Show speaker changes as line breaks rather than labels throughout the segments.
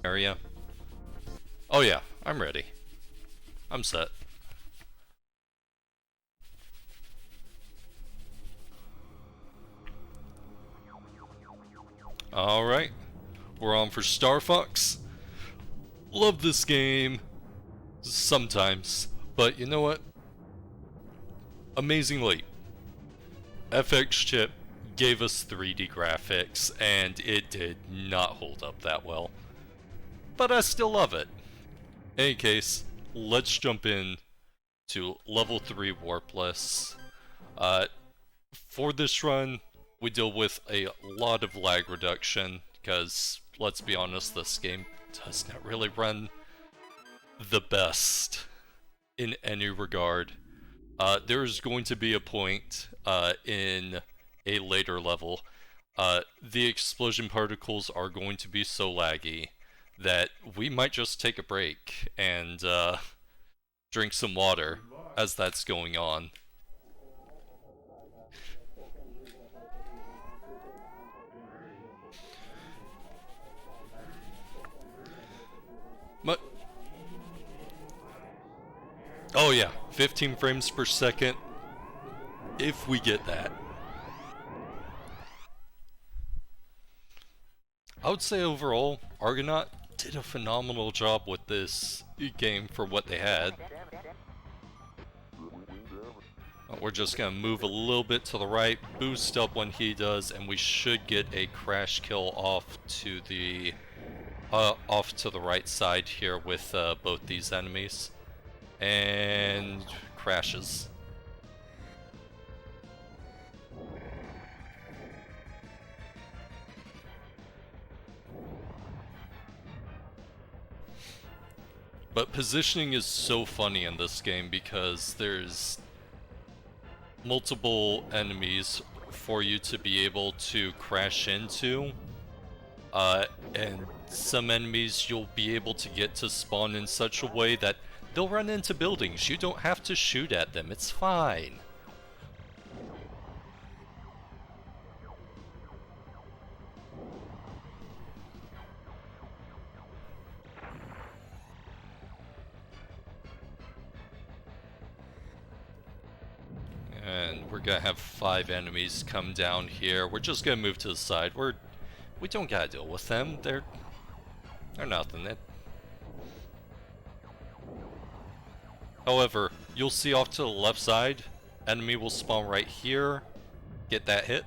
area. Oh yeah, I'm ready. I'm set. Alright, we're on for Star Fox. Love this game. Sometimes. But you know what? Amazingly, FX chip gave us 3D graphics, and it did not hold up that well. But I still love it. In any case, let's jump in to level 3 Warpless. For this run, we deal with a lot of lag reduction, because, let's be honest, this game does not really run the best in any regard. There's going to be a point in a later level. The explosion particles are going to be so laggy that we might just take a break and drink some water as that's going on. But oh yeah, 15 frames per second, if we get that. I would say overall, Argonaut did a phenomenal job with this game for what they had. We're just gonna move a little bit to the right, boost up when he does, and we should get a crash kill off to the right side here with both these enemies. And crashes. But positioning is so funny in this game because there's multiple enemies for you to be able to crash into. And some enemies you'll be able to get to spawn in such a way that they'll run into buildings. You don't have to shoot at them, it's fine. And we're gonna have 5 enemies come down here. We're just gonna move to the side. We don't gotta deal with them. They're nothing. However, you'll see off to the left side, enemy will spawn right here. Get that hit.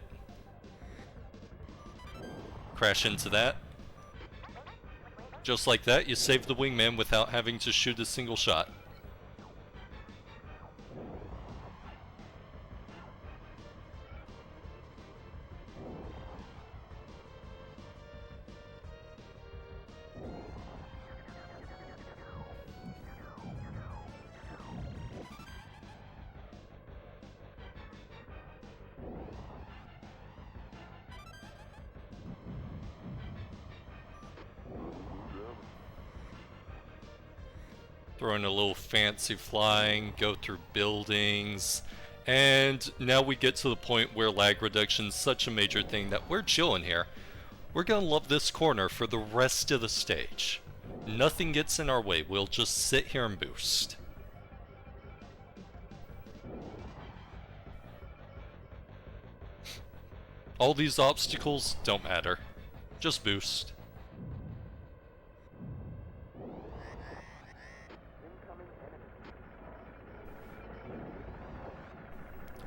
Crash into that. Just like that, you save the wingman without having to shoot a single shot. Throw in a little fancy flying, go through buildings, and now we get to the point where lag reduction is such a major thing that we're chilling here. We're gonna love this corner for the rest of the stage. Nothing gets in our way, we'll just sit here and boost. All these obstacles don't matter, just boost.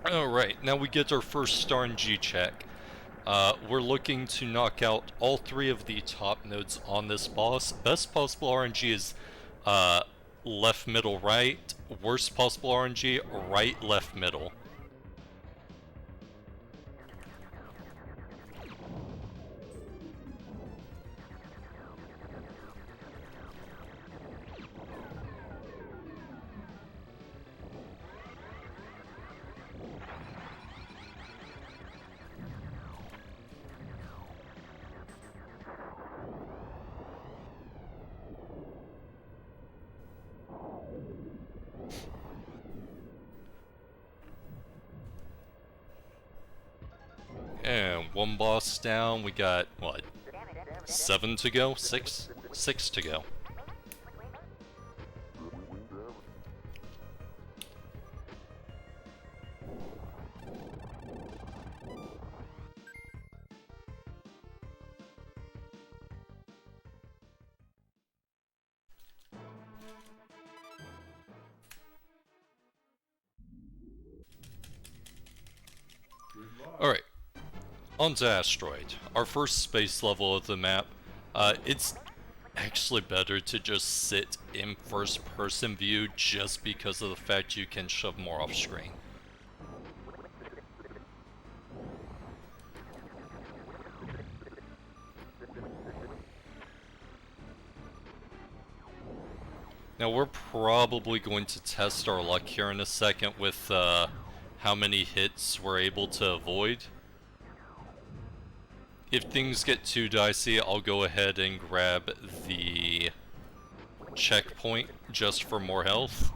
Alright, now we get our first RNG check. We're looking to knock out all 3 of the top nodes on this boss. Best possible RNG is left, middle, right. Worst possible RNG, right, left, middle. And 1 boss down, we got, what, 7 to go? 6? 6 to go. Alright, on to Asteroid, our first space level of the map. It's actually better to just sit in first person view just because of the fact you can shove more off screen. Now we're probably going to test our luck here in a second with how many hits we're able to avoid. If things get too dicey, I'll go ahead and grab the checkpoint just for more health.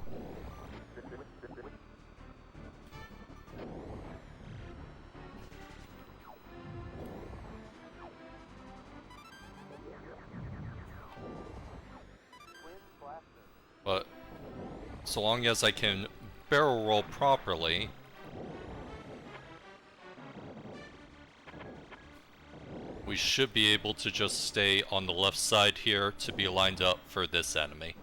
But so long as I can barrel roll properly, we should be able to just stay on the left side here to be lined up for this enemy.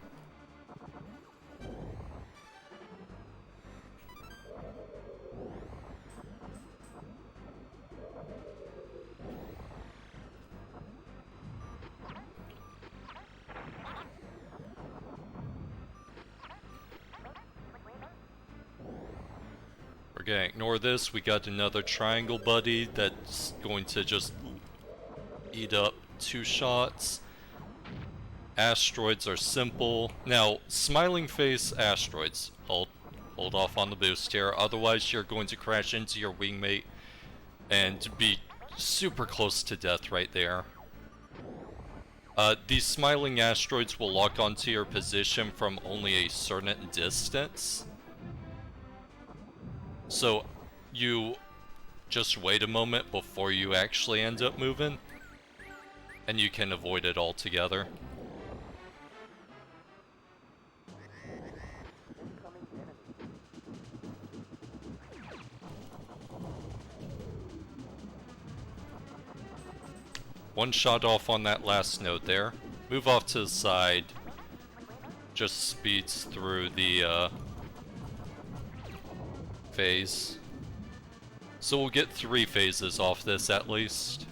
We're gonna ignore this. We got another triangle buddy that's going to just eat up 2 shots. Asteroids are simple. Now, smiling face asteroids. Hold off on the boost here. Otherwise, you're going to crash into your wingmate and be super close to death right there. These smiling asteroids will lock onto your position from only a certain distance. So, you just wait a moment before you actually end up moving, and you can avoid it altogether. One shot off on that last node there. Move off to the side. Just speeds through the phase. So we'll get 3 phases off this at least.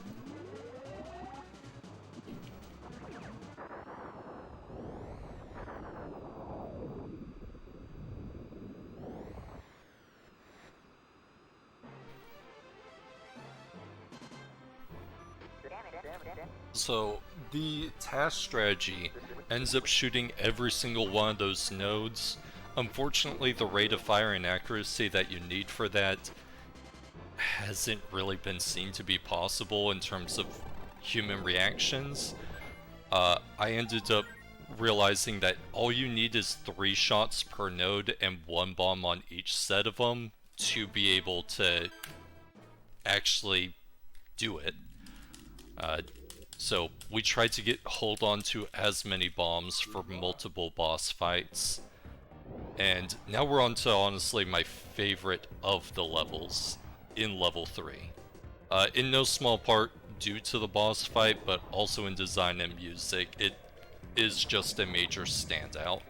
So, the task strategy ends up shooting every single one of those nodes. Unfortunately, the rate of fire and accuracy that you need for that hasn't really been seen to be possible in terms of human reactions. I ended up realizing that all you need is 3 shots per node and 1 bomb on each set of them to be able to actually do it. So we tried to hold on to as many bombs for multiple boss fights, and now we're on to honestly my favorite of the levels in level 3. In no small part due to the boss fight, but also in design and music. It is just a major standout.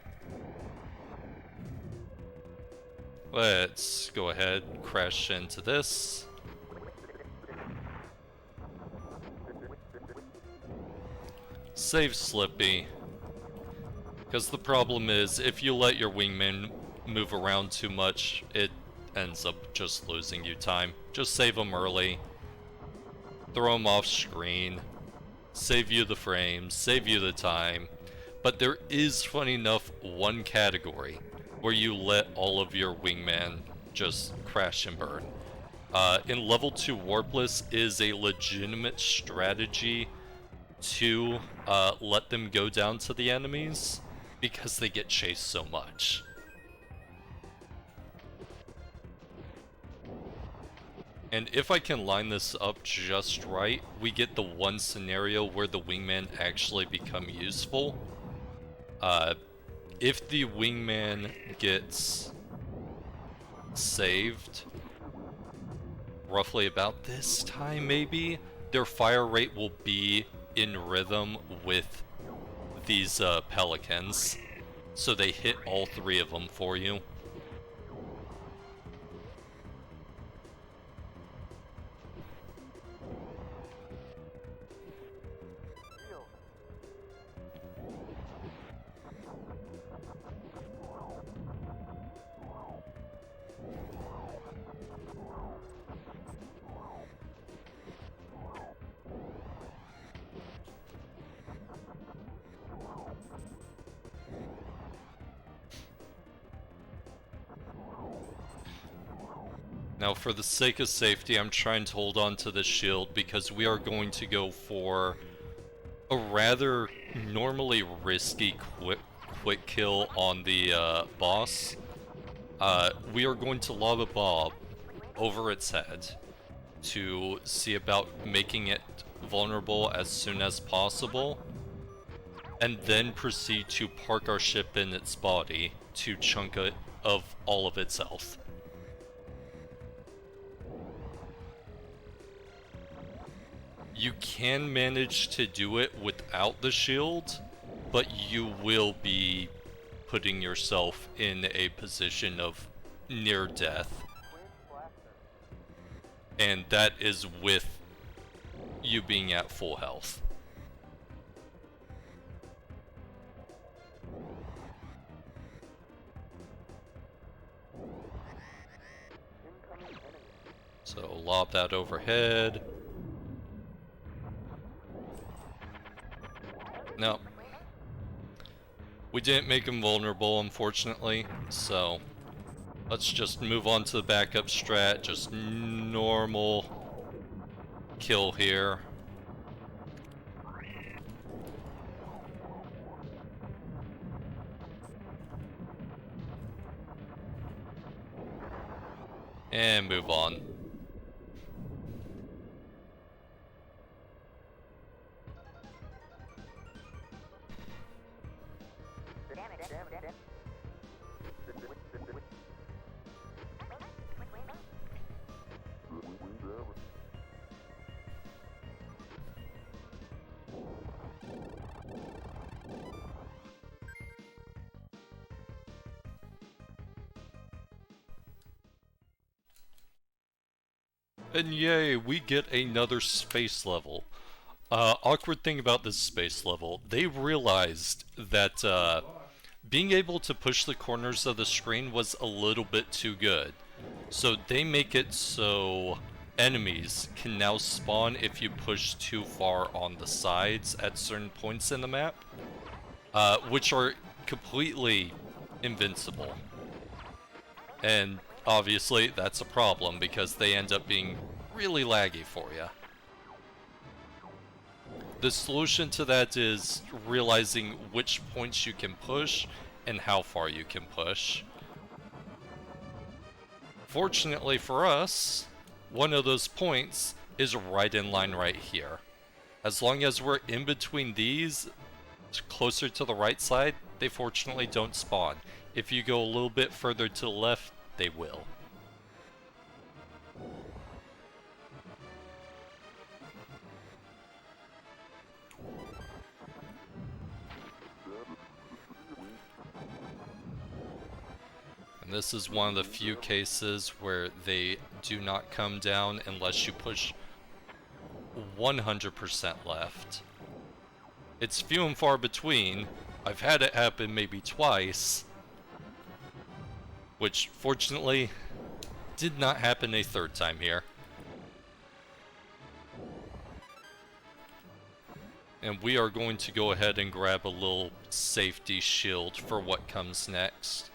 Let's go ahead and crash into this. Save Slippy, because the problem is if you let your wingman move around too much, it ends up just losing you time. Just save them early, throw them off screen, save you the frames, save you the time. But there is, funny enough, one category where you let all of your wingman just crash and burn. In level 2, Warpless is a legitimate strategy to let them go down to the enemies because they get chased so much. And if I can line this up just right, we get the one scenario where the wingman actually become useful. If the wingman gets saved, roughly about this time maybe, their fire rate will be in rhythm with these pelicans. So they hit all three of them for you. Now, for the sake of safety, I'm trying to hold on to the shield because we are going to go for a rather normally risky quick kill on the boss. We are going to lob a bomb over its head to see about making it vulnerable as soon as possible, and then proceed to park our ship in its body to chunk it of all of its health. You can manage to do it without the shield, but you will be putting yourself in a position of near death. And that is with you being at full health. So lob that overhead. No. We didn't make him vulnerable, unfortunately, so let's just move on to the backup strat. Just normal kill here. And move on. And yay, we get another space level. Awkward thing about this space level, they realized that being able to push the corners of the screen was a little bit too good. So they make it so enemies can now spawn if you push too far on the sides at certain points in the map, which are completely invincible. And obviously, that's a problem because they end up being really laggy for you. The solution to that is realizing which points you can push and how far you can push. Fortunately for us, one of those points is right in line right here. As long as we're in between these, closer to the right side, they fortunately don't spawn. If you go a little bit further to the left, they will. And this is one of the few cases where they do not come down unless you push 100% left. It's few and far between. I've had it happen maybe twice, which fortunately did not happen a third time here. And we are going to go ahead and grab a little safety shield for what comes next.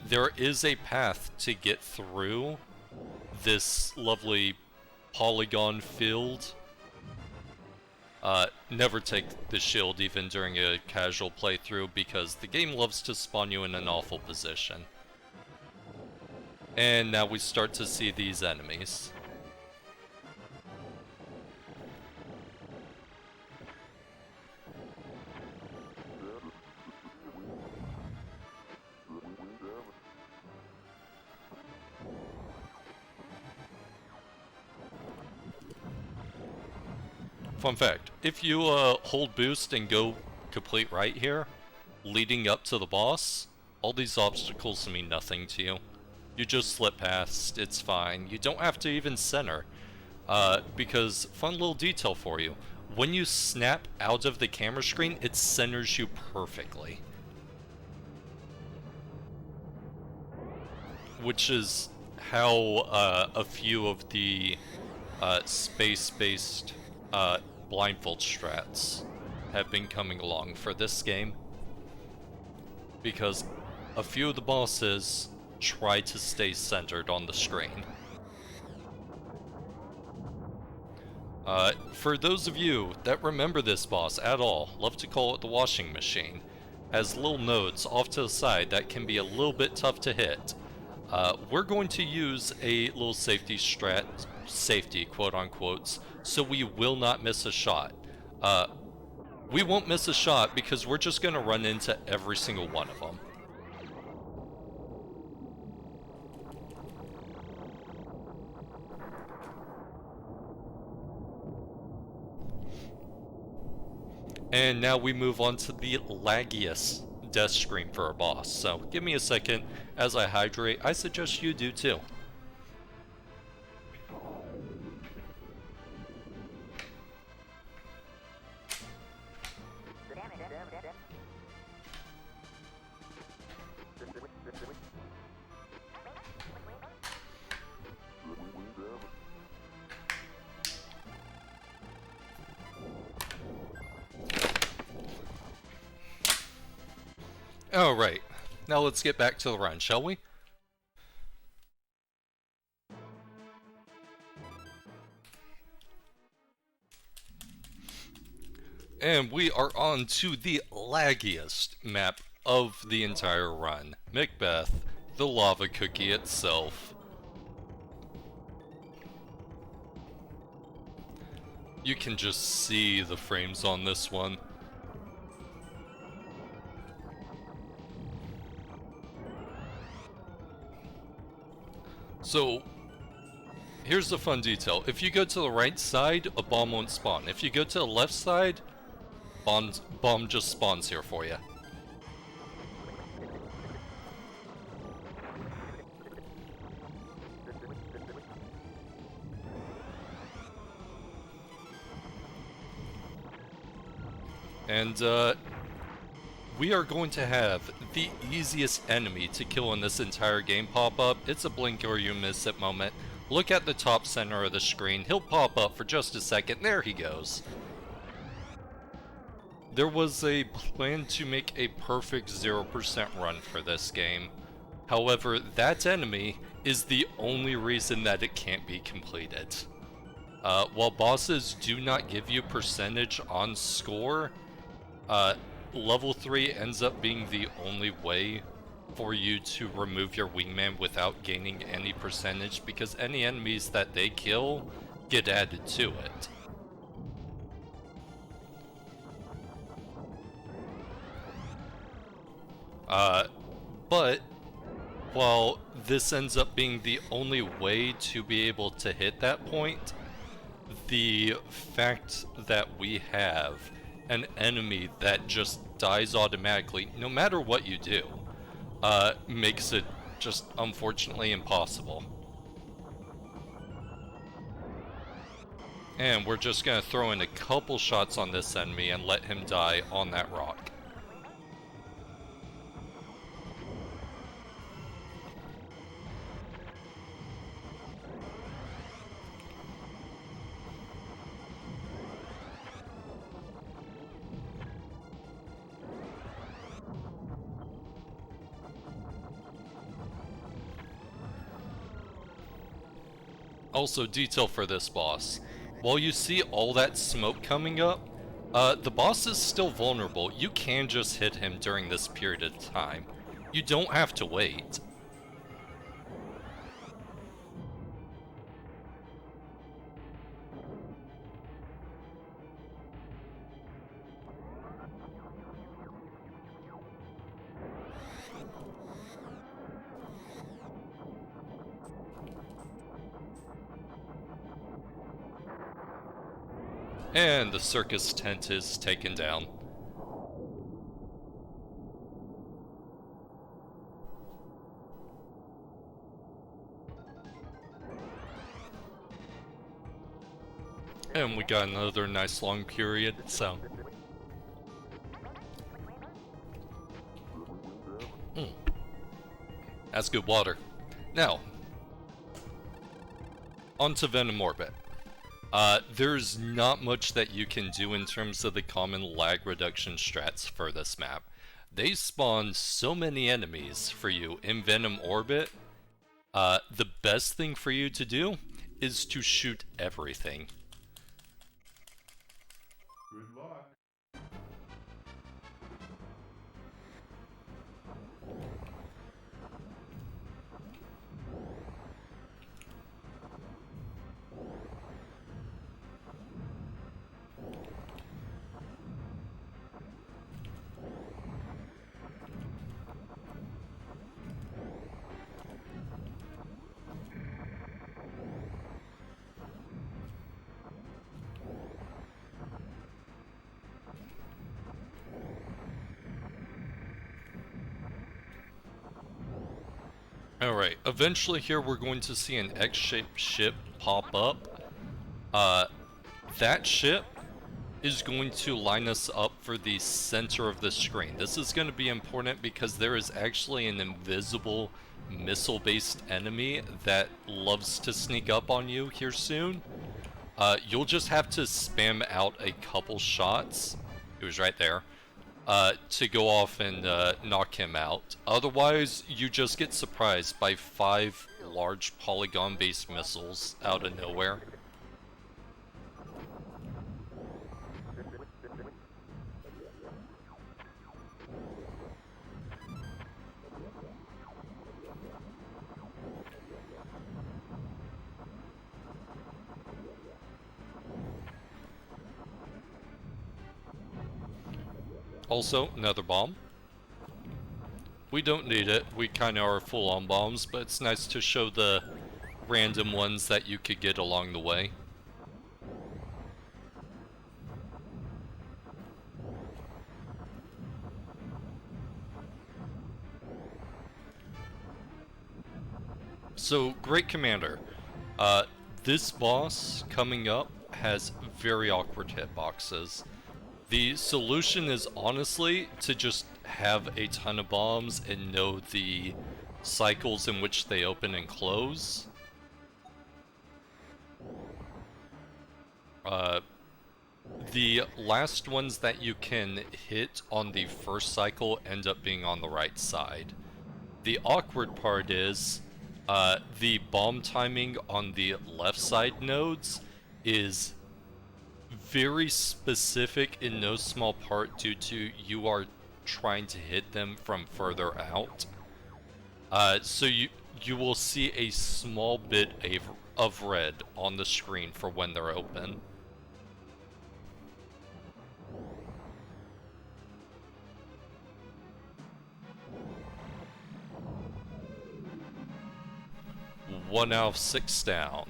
There is a path to get through this lovely polygon field. Never take the shield even during a casual playthrough because the game loves to spawn you in an awful position. And now we start to see these enemies. Fun fact, if you hold boost and go complete right here, leading up to the boss, all these obstacles mean nothing to you. You just slip past, it's fine. You don't have to even center. Because, fun little detail for you, when you snap out of the camera screen, it centers you perfectly. Which is how a few of the space-based blindfold strats have been coming along for this game. Because a few of the bosses try to stay centered on the screen. For those of you that remember this boss at all, love to call it the washing machine, has little nodes off to the side that can be a little bit tough to hit. We're going to use a little safety strat, safety quote unquotes, so we will not miss a shot. We won't miss a shot because we're just going to run into every single one of them. And now we move on to the laggiest death screen for our boss. So give me a second as I hydrate. I suggest you do too. Alright, now let's get back to the run, shall we? And we are on to the laggiest map of the entire run. Macbeth, the lava cookie itself. You can just see the frames on this one. So, here's the fun detail. If you go to the right side, a bomb won't spawn. If you go to the left side, bomb just spawns here for you. And, we are going to have the easiest enemy to kill in this entire game pop up. It's a blink or you miss it moment. Look at the top center of the screen. He'll pop up for just a second. There he goes. There was a plan to make a perfect 0% run for this game. However, that enemy is the only reason that it can't be completed. While bosses do not give you percentage on score, Level 3 ends up being the only way for you to remove your wingman without gaining any percentage, because any enemies that they kill get added to it. But while this ends up being the only way to be able to hit that point, the fact that we have an enemy that just dies automatically, no matter what you do, makes it just unfortunately impossible. And we're just gonna throw in a couple shots on this enemy and let him die on that rock. Also, detail for this boss. While you see all that smoke coming up, the boss is still vulnerable. You can just hit him during this period of time. You don't have to wait. And the circus tent is taken down. And we got another nice long period, so... That's good water. Now, onto Venom Orbit. There's not much that you can do in terms of the common lag reduction strats for this map. They spawn so many enemies for you in Venom Orbit. The best thing for you to do is to shoot everything.
Good luck.
Alright, eventually here we're going to see an X-shaped ship pop up. That ship is going to line us up for the center of the screen. This is going to be important because there is actually an invisible missile-based enemy that loves to sneak up on you here soon. You'll just have to spam out a couple shots. It was right there. To go off and knock him out. Otherwise, you just get surprised by 5 large polygon-based missiles out of nowhere. Also, another bomb. We don't need it. We kind of are full on bombs, but it's nice to show the random ones that you could get along the way. So, Great Commander. This boss coming up has very awkward hitboxes. The solution is honestly to just have a ton of bombs and know the cycles in which they open and close. The last ones that you can hit on the first cycle end up being on the right side. The awkward part is the bomb timing on the left side nodes is very specific in no small part due to you are trying to hit them from further out. So you will see a small bit of red on the screen for when they're open. One out of 6 down.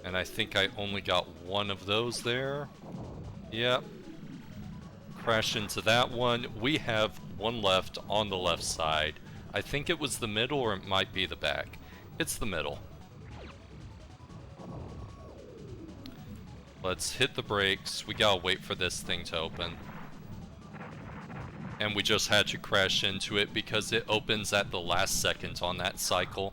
And I think I only got one of those there. Yep. Crash into that one. We have one left on the left side. I think it was the middle or it might be the back. It's the middle. Let's hit the brakes. We gotta wait for this thing to open. And we just had to crash into it because it opens at the last second on that cycle.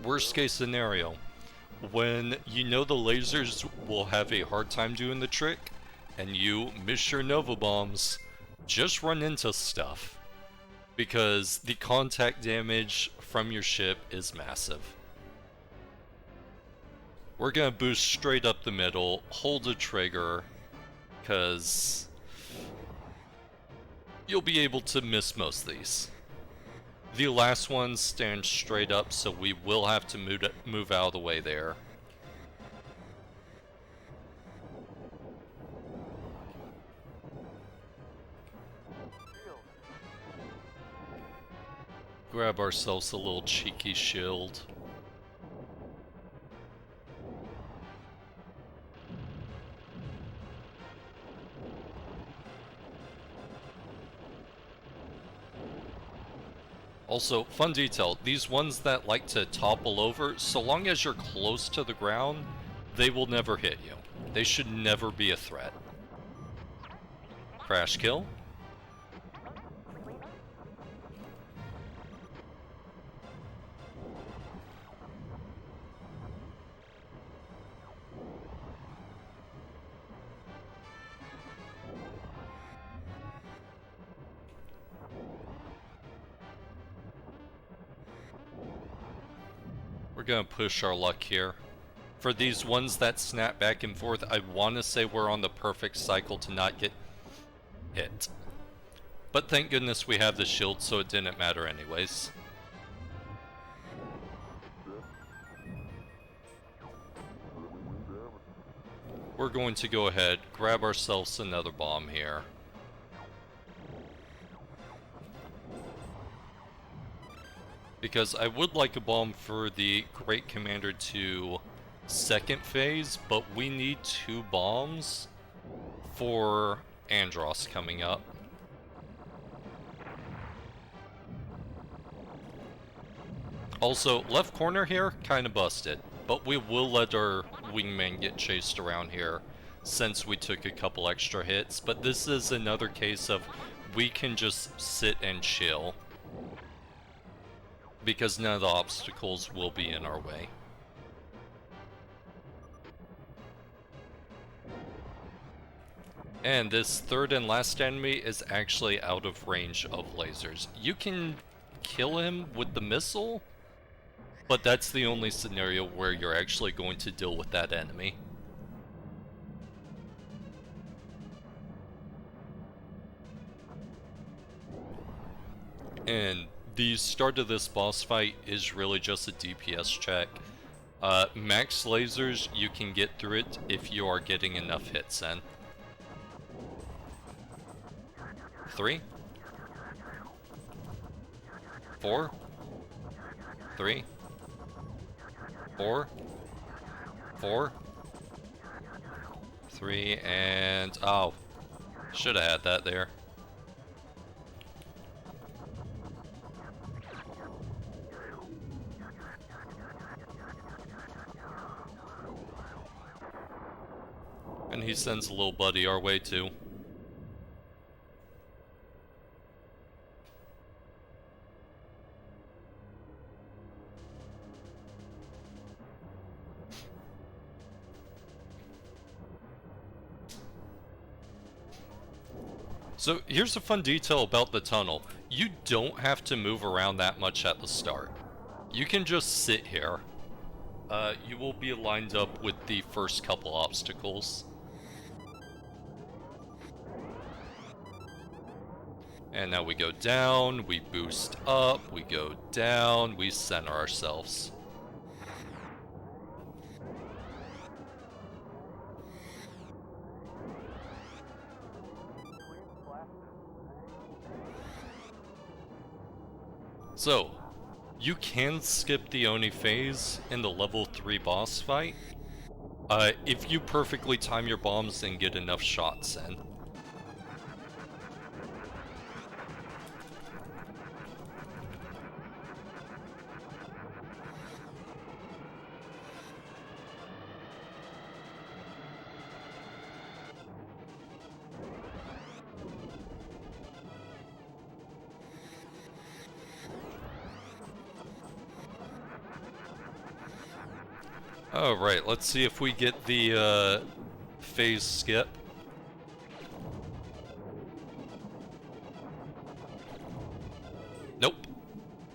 Worst case scenario, when you know the lasers will have a hard time doing the trick, and you miss your Nova bombs, just run into stuff. Because the contact damage from your ship is massive. We're gonna boost straight up the middle, hold the trigger, because you'll be able to miss most of these. The last one stands straight up, so we will have to move out of the way there. grab ourselves a little cheeky shield. Also, fun detail, these ones that like to topple over, so long as you're close to the ground, they will never hit you. They should never be a threat. Crash kill. We're gonna push our luck here. For these ones that snap back and forth, I want to say we're on the perfect cycle to not get hit. But thank goodness we have the shield, so it didn't matter anyways. We're going to go ahead, grab ourselves another bomb here. Because I would like a bomb for the Great Commander 2 second phase, but we need 2 bombs for Andros coming up. Also, left corner here, kinda busted, but we will let our wingman get chased around here since we took a couple extra hits, but this is another case of we can just sit and chill because none of the obstacles will be in our way. And this third and last enemy is actually out of range of lasers. You can kill him with the missile, but that's the only scenario where you're actually going to deal with that enemy. And the start of this boss fight is really just a DPS check. Max lasers, you can get through it if you are getting enough hits in. 3, 4, 3, 4, 4, 3, and oh, should have had that there. And he sends a little buddy our way too. So here's a fun detail about the tunnel. You don't have to move around that much at the start. You can just sit here. You will be lined up with the first couple obstacles. And now we go down, we boost up, we go down, we center ourselves. So, you can skip the Oni phase in the level 3 boss fight, if you perfectly time your bombs and get enough shots in. Alright, let's see if we get the phase skip. Nope.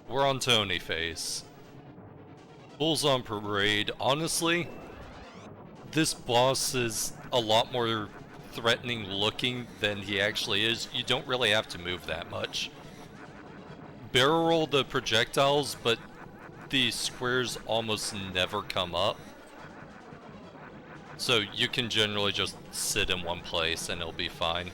We're on Tony phase. Bulls on parade. Honestly, this boss is a lot more threatening looking than he actually is. You don't really have to move that much. Barrel roll the projectiles, but the squares almost never come up. So you can generally just sit in one place and it'll be fine.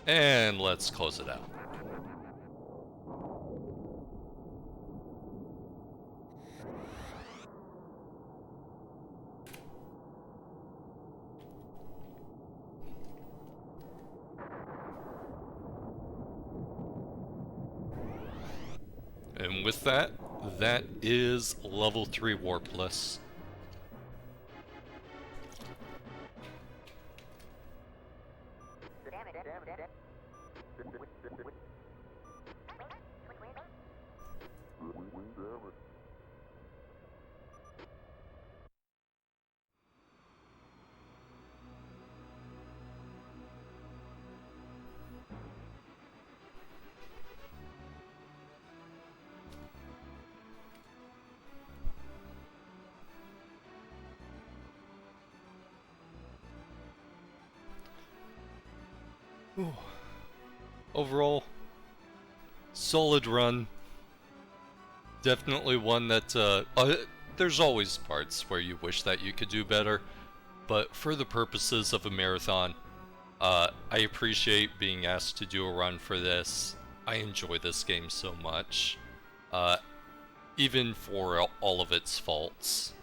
And let's close it out. And with that, that is level 3 Warpless. Ooh. Overall, solid run. Definitely one that, there's always parts where you wish that you could do better, but for the purposes of a marathon, I appreciate being asked to do a run for this. I enjoy this game so much, even for all of its faults.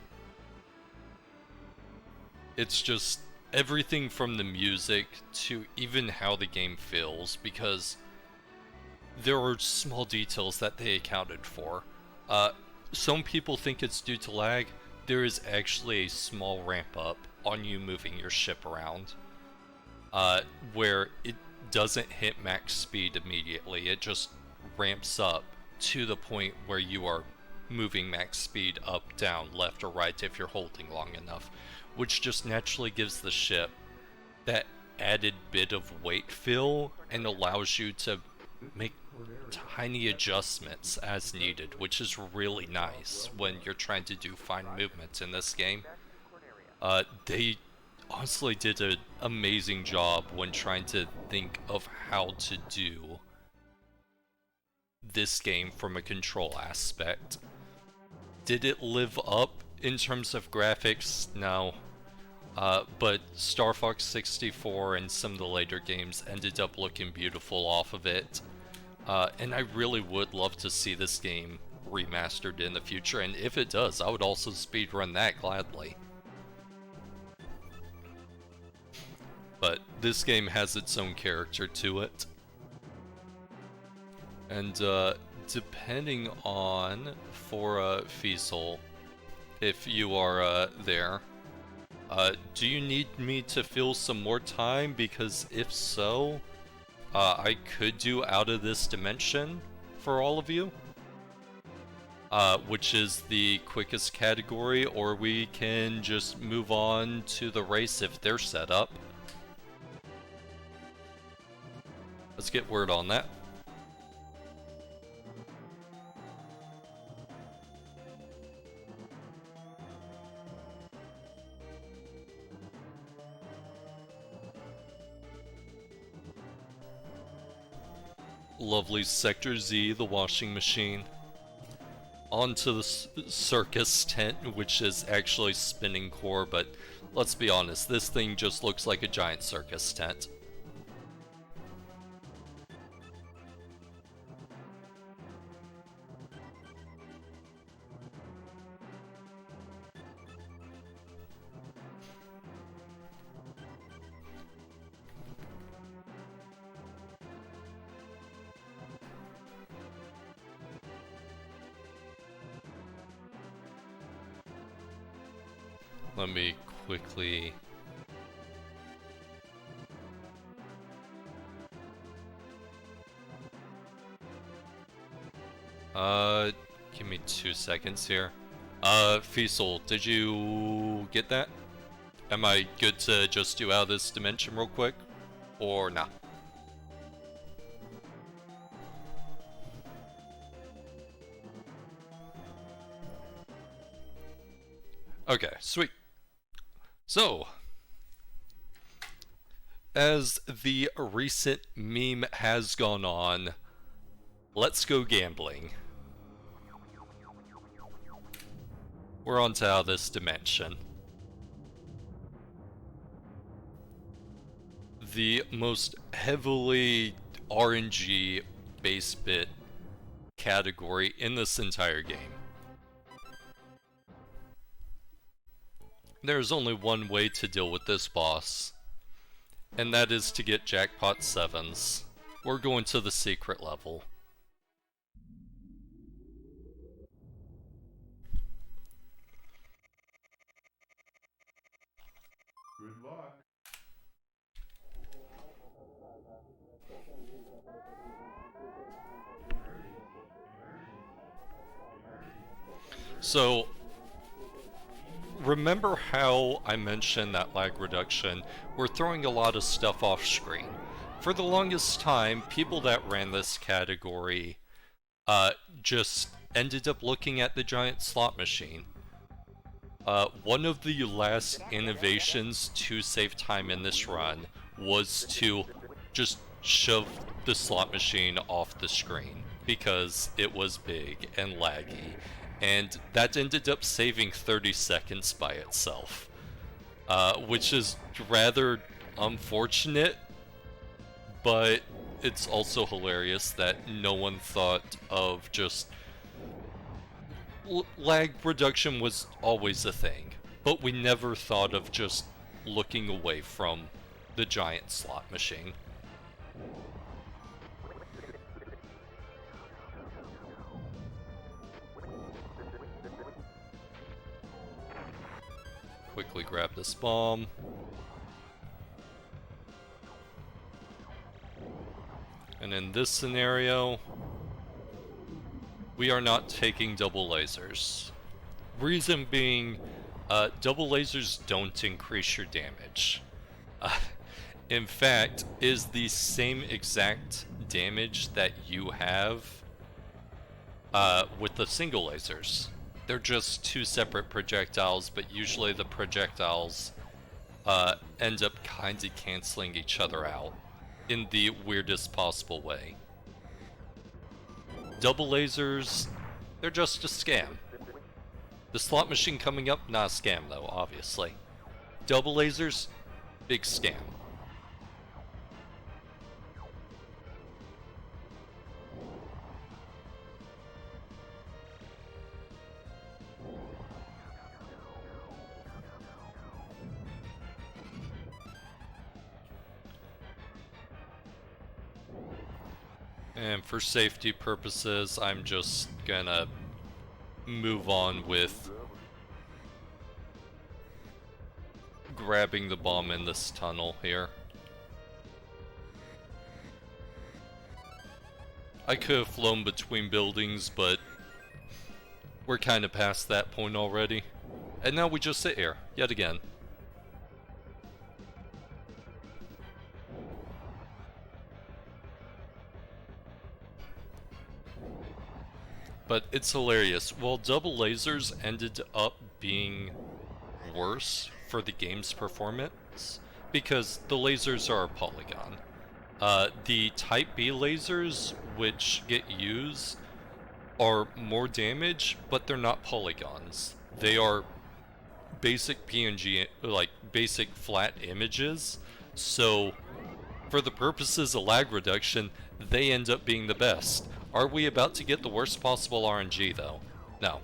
It's just everything from the music to even how the game feels, because there are small details that they accounted for. Some people think it's due to lag. There is actually a small ramp up on you moving your ship around, where it doesn't hit max speed immediately. It just ramps up to the point where you are moving max speed up, down, left, or right if you're holding long enough, which just naturally gives the ship that added bit of weight feel and allows you to make tiny adjustments as needed, which is really nice when you're trying to do fine movements in this game. They honestly did an amazing job when trying to think of how to do this game from a control aspect. Did it live up in terms of graphics? No. But Star Fox 64 and some of the later games ended up looking beautiful off of it. And I really would love to see this game remastered in the future, and if it does, I would also speedrun that gladly. But this game has its own character to it. And depending on, for Fiesel, if you are there, do you need me to fill some more time? Because if so, I could do Out of This Dimension for all of you, which is the quickest category, or we can just move on to the race if they're set up. Let's get word on that. Lovely Sector Z, the washing machine. Onto the circus tent, which is actually spinning core, but let's be honest, this thing just looks like a giant circus tent. Let me quickly... give me 2 seconds here. Fiesel, did you get that? Am I good to just do Out of This Dimension real quick? Or nah? Okay, sweet. So, as the recent meme has gone on, let's go gambling. We're on to Out of This Dimension. the most heavily RNG base bit category in this entire game. There's only one way to deal with this boss, and that is to get jackpot 7s. We're going to the secret level.
Good luck.
So, remember how I mentioned that lag reduction? We're throwing a lot of stuff off screen. For the longest time, people that ran this category just ended up looking at the giant slot machine. One of the last innovations to save time in this run was to just shove the slot machine off the screen because it was big and laggy, and that ended up saving 30 seconds by itself, which is rather unfortunate, but it's also hilarious that no one thought of just... Lag reduction was always a thing, but we never thought of just looking away from the giant slot machine. Quickly grab this bomb. And in this scenario, we are not taking double lasers. Reason being, double lasers don't increase your damage. In fact, is the same exact damage that you have with the single lasers. They're just two separate projectiles, but usually the projectiles end up kinda canceling each other out in the weirdest possible way. Double lasers, they're just a scam. The slot machine coming up, not a scam though, obviously. Double lasers, big scam. And for safety purposes, I'm just gonna move on with grabbing the bomb in this tunnel here. I could have flown between buildings, but we're kind of past that point already. And now we just sit here, yet again. But it's hilarious. While double lasers ended up being worse for the game's performance, because the lasers are a polygon. The Type B lasers, which get used, are more damage, but they're not polygons. They are basic PNG, like basic flat images, so for the purposes of lag reduction, they end up being the best. Are we about to get the worst possible RNG though? No.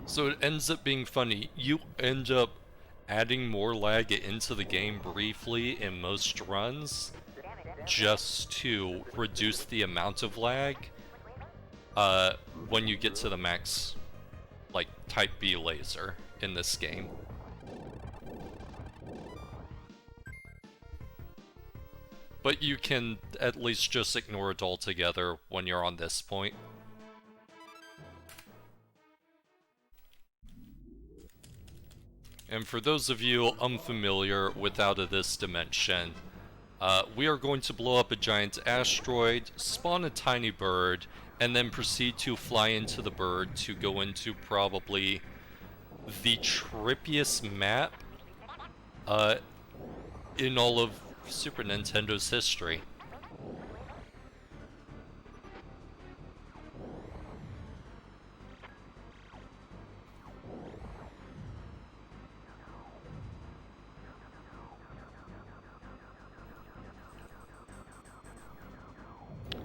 So it ends up being funny. You end up adding more lag into the game briefly in most runs just to reduce the amount of lag when you get to the max, like, Type B laser in this game. But you can at least just ignore it altogether when you're on this point. And for those of you unfamiliar with Out of This Dimension, we are going to blow up a giant asteroid, spawn a tiny bird, and then proceed to fly into the bird to go into probably the trippiest map in all of Super Nintendo's history.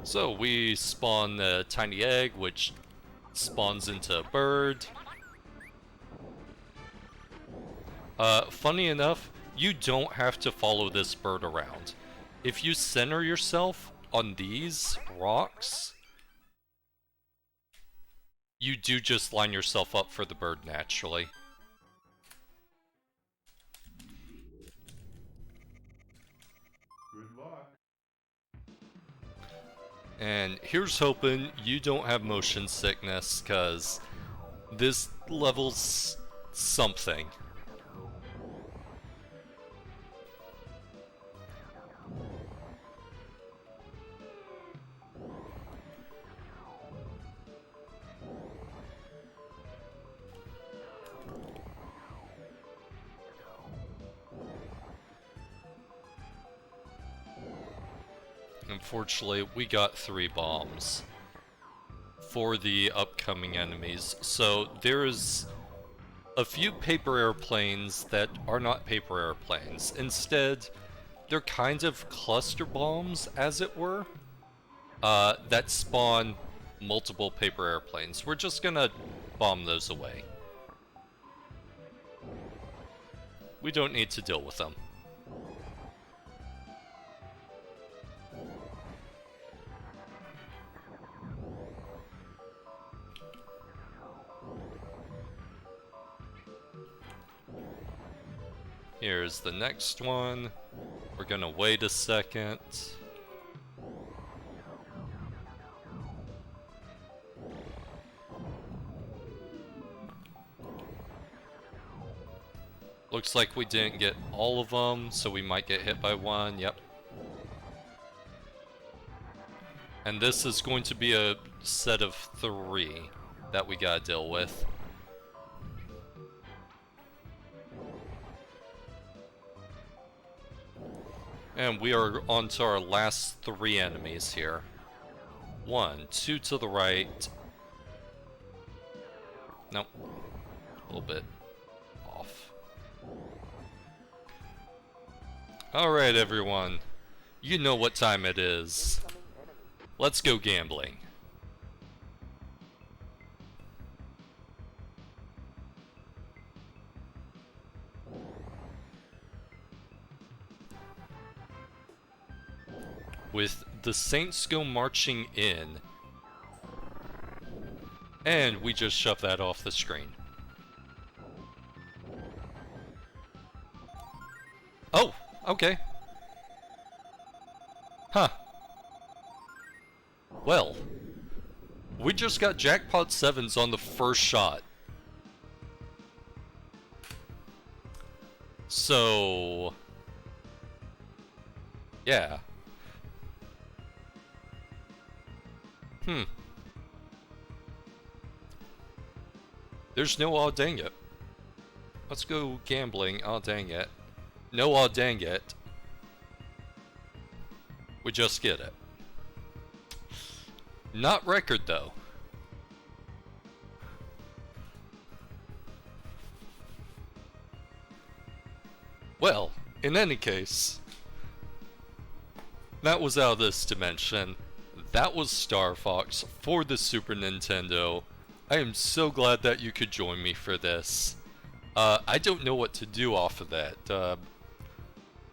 So we spawn a tiny egg, which spawns into a bird. Funny enough, you don't have to follow this bird around. If you center yourself on these rocks, you do just line yourself up for the bird naturally.
Good luck.
And here's hoping you don't have motion sickness, cause this level's something. Unfortunately, we got 3 bombs for the upcoming enemies. So there's a few paper airplanes that are not paper airplanes. Instead, they're kind of cluster bombs, as it were, that spawn multiple paper airplanes. We're just gonna bomb those away. We don't need to deal with them. Here's the next one. We're gonna wait a second. Looks like we didn't get all of them, so we might get hit by one. Yep. And this is going to be a set of 3 that we gotta deal with. And we are on to our last 3 enemies here. 1, 2 to the right. Nope. A little bit off. Alright, everyone. You know what time it is. Let's go gambling. With the Saints go marching in, and we just shove that off the screen. Oh, okay. Huh. Well, we just got jackpot 7s on the first shot. So, yeah. There's no aw dang it. Let's go gambling, aw dang it. No aw dang it. We just get it. Not record though. Well, in any case, that was out of this dimension. That was Star Fox for the Super Nintendo. I am so glad that you could join me for this. I don't know what to do off of that.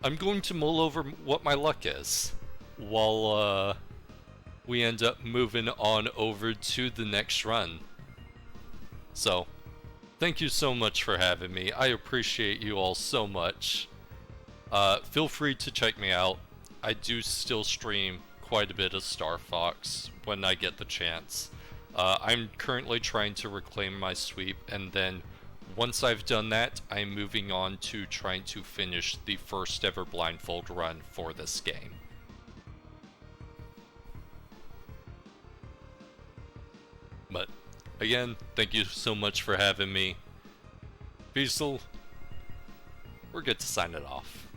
I'm going to mull over what my luck is while we end up moving on over to the next run. So, thank you so much for having me. I appreciate you all so much. Feel free to check me out. I do still stream quite a bit of Star Fox when I get the chance. I'm currently trying to reclaim my sweep, and then once I've done that, I'm moving on to trying to finish the first ever blindfold run for this game. But again, thank you so much for having me. Beasel, we're good to sign it off.